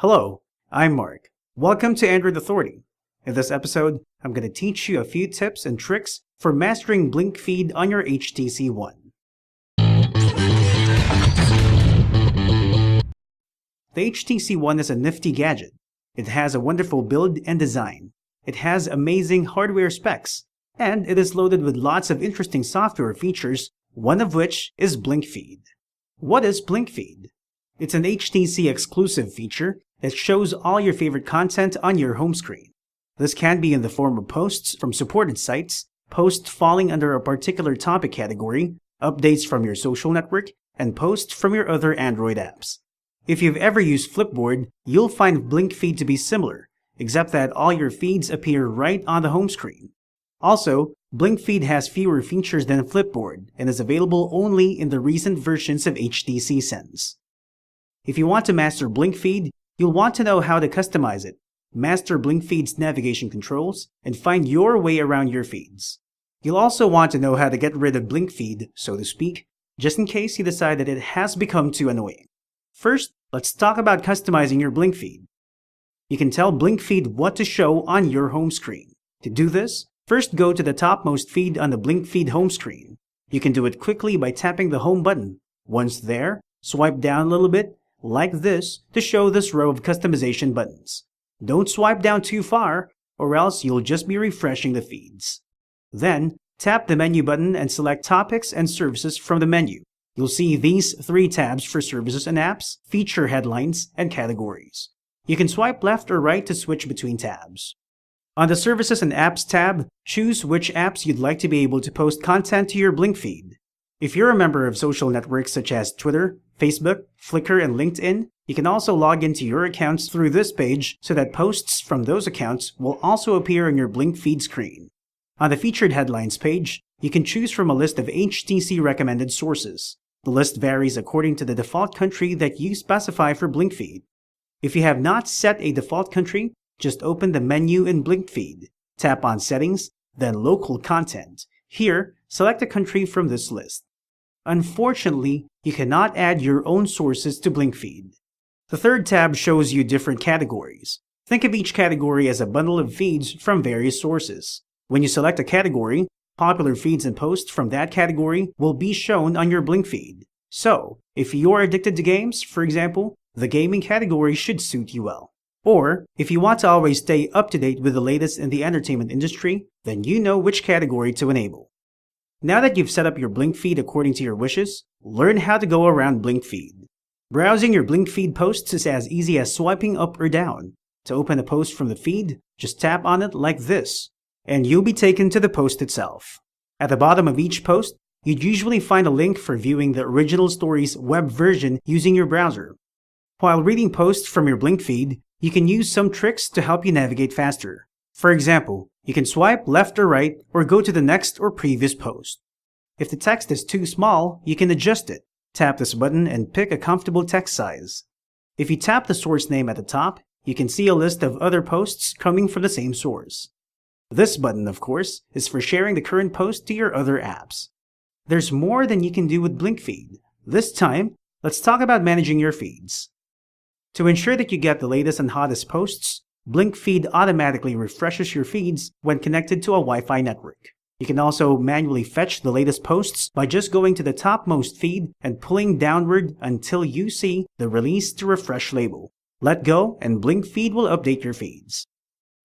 Hello, I'm Mark. Welcome to Android Authority. In this episode, I'm going to teach you a few tips and tricks for mastering BlinkFeed on your HTC One. The HTC One is a nifty gadget. It has a wonderful build and design. It has amazing hardware specs, and it is loaded with lots of interesting software features, one of which is BlinkFeed. What is BlinkFeed? It's an HTC exclusive feature that shows all your favorite content on your home screen. This can be in the form of posts from supported sites, posts falling under a particular topic category, updates from your social network, and posts from your other Android apps. If you've ever used Flipboard, you'll find BlinkFeed to be similar, except that all your feeds appear right on the home screen. Also, BlinkFeed has fewer features than Flipboard and is available only in the recent versions of HTC Sense. If you want to master BlinkFeed, you'll want to know how to customize it, master BlinkFeed's navigation controls, and find your way around your feeds. You'll also want to know how to get rid of BlinkFeed, so to speak, just in case you decide that it has become too annoying. First, let's talk about customizing your BlinkFeed. You can tell BlinkFeed what to show on your home screen. To do this, first go to the topmost feed on the BlinkFeed home screen. You can do it quickly by tapping the home button. Once there, swipe down a little bit, like this, to show this row of customization buttons. Don't swipe down too far, or else you'll just be refreshing the feeds. Then, tap the menu button and select Topics and Services from the menu. You'll see these three tabs for Services and Apps, Feature Headlines, and Categories. You can swipe left or right to switch between tabs. On the Services and Apps tab, choose which apps you'd like to be able to post content to your BlinkFeed. If you're a member of social networks such as Twitter, Facebook, Flickr, and LinkedIn, you can also log into your accounts through this page so that posts from those accounts will also appear on your BlinkFeed screen. On the Featured Headlines page, you can choose from a list of HTC recommended sources. The list varies according to the default country that you specify for BlinkFeed. If you have not set a default country, just open the menu in BlinkFeed, tap on Settings, then Local Content. Here, select a country from this list. Unfortunately, you cannot add your own sources to BlinkFeed. The third tab shows you different categories. Think of each category as a bundle of feeds from various sources. When you select a category, popular feeds and posts from that category will be shown on your BlinkFeed. So, if you're addicted to games, for example, the gaming category should suit you well. Or, if you want to always stay up to date with the latest in the entertainment industry, then you know which category to enable. Now that you've set up your BlinkFeed according to your wishes, learn how to go around BlinkFeed. Browsing your BlinkFeed posts is as easy as swiping up or down. To open a post from the feed, just tap on it like this, and you'll be taken to the post itself. At the bottom of each post, you'd usually find a link for viewing the original story's web version using your browser. While reading posts from your BlinkFeed, you can use some tricks to help you navigate faster. For example, you can swipe left or right or go to the next or previous post. If the text is too small, you can adjust it. Tap this button and pick a comfortable text size. If you tap the source name at the top, you can see a list of other posts coming from the same source. This button, of course, is for sharing the current post to your other apps. There's more than you can do with BlinkFeed. This time, let's talk about managing your feeds. To ensure that you get the latest and hottest posts, BlinkFeed automatically refreshes your feeds when connected to a Wi-Fi network. You can also manually fetch the latest posts by just going to the topmost feed and pulling downward until you see the Release to Refresh label. Let go and BlinkFeed will update your feeds.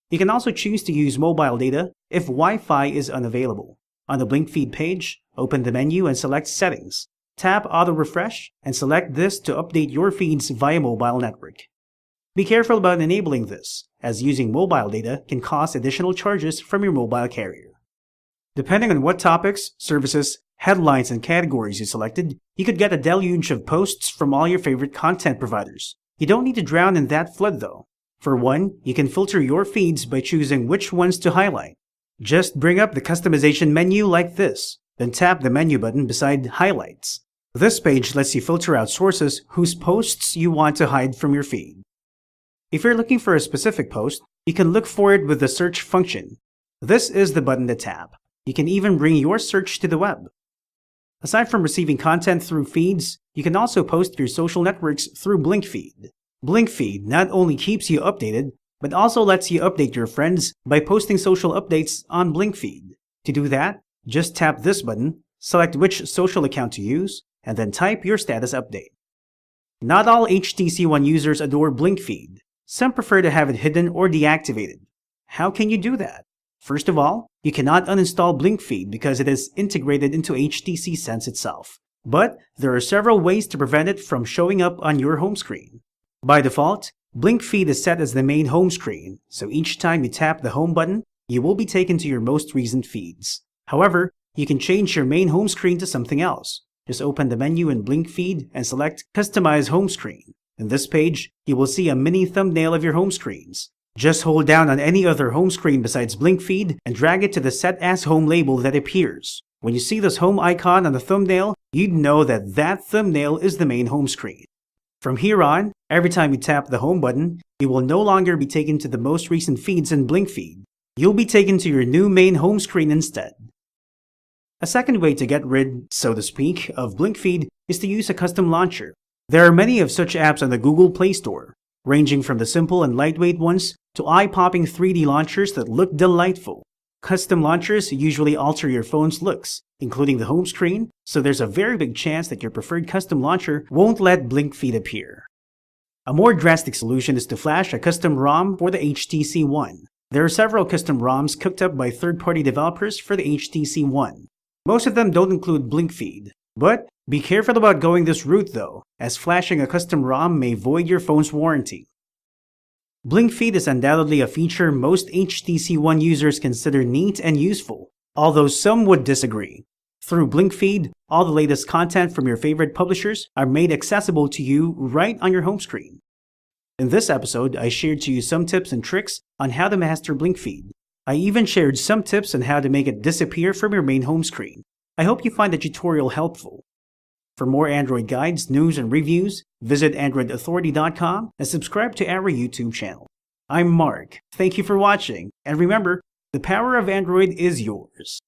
You can also choose to use mobile data if Wi-Fi is unavailable. On the BlinkFeed page, open the menu and select Settings. Tap Auto Refresh and select this to update your feeds via mobile network. Be careful about enabling this, as using mobile data can cost additional charges from your mobile carrier. Depending on what topics, services, headlines, and categories you selected, you could get a deluge of posts from all your favorite content providers. You don't need to drown in that flood though. For one, you can filter your feeds by choosing which ones to highlight. Just bring up the customization menu like this, then tap the menu button beside Highlights. This page lets you filter out sources whose posts you want to hide from your feed. If you're looking for a specific post, you can look for it with the search function. This is the button to tap. You can even bring your search to the web. Aside from receiving content through feeds, you can also post your social networks through BlinkFeed. BlinkFeed not only keeps you updated, but also lets you update your friends by posting social updates on BlinkFeed. To do that, just tap this button, select which social account to use, and then type your status update. Not all HTC One users adore BlinkFeed. Some prefer to have it hidden or deactivated. How can you do that? First of all, you cannot uninstall BlinkFeed because it is integrated into HTC Sense itself. But there are several ways to prevent it from showing up on your home screen. By default, BlinkFeed is set as the main home screen, so each time you tap the home button, you will be taken to your most recent feeds. However, you can change your main home screen to something else. Just open the menu in BlinkFeed and select Customize Home Screen. In this page, you will see a mini thumbnail of your home screens. Just hold down on any other home screen besides BlinkFeed and drag it to the Set as Home label that appears. When you see this home icon on the thumbnail, you'd know that that thumbnail is the main home screen. From here on, every time you tap the home button, you will no longer be taken to the most recent feeds in BlinkFeed. You'll be taken to your new main home screen instead. A second way to get rid, so to speak, of BlinkFeed is to use a custom launcher. There are many of such apps on the Google Play Store, ranging from the simple and lightweight ones to eye-popping 3D launchers that look delightful. Custom launchers usually alter your phone's looks, including the home screen, so there's a very big chance that your preferred custom launcher won't let BlinkFeed appear. A more drastic solution is to flash a custom ROM for the HTC One. There are several custom ROMs cooked up by third-party developers for the HTC One. Most of them don't include BlinkFeed. But be careful about going this route though, as flashing a custom ROM may void your phone's warranty. BlinkFeed is undoubtedly a feature most HTC One users consider neat and useful, although some would disagree. Through BlinkFeed, all the latest content from your favorite publishers are made accessible to you right on your home screen. In this episode, I shared to you some tips and tricks on how to master BlinkFeed. I even shared some tips on how to make it disappear from your main home screen. I hope you find the tutorial helpful. For more Android guides, news, and reviews, visit AndroidAuthority.com and subscribe to our YouTube channel. I'm Mark. Thank you for watching, and remember, the power of Android is yours.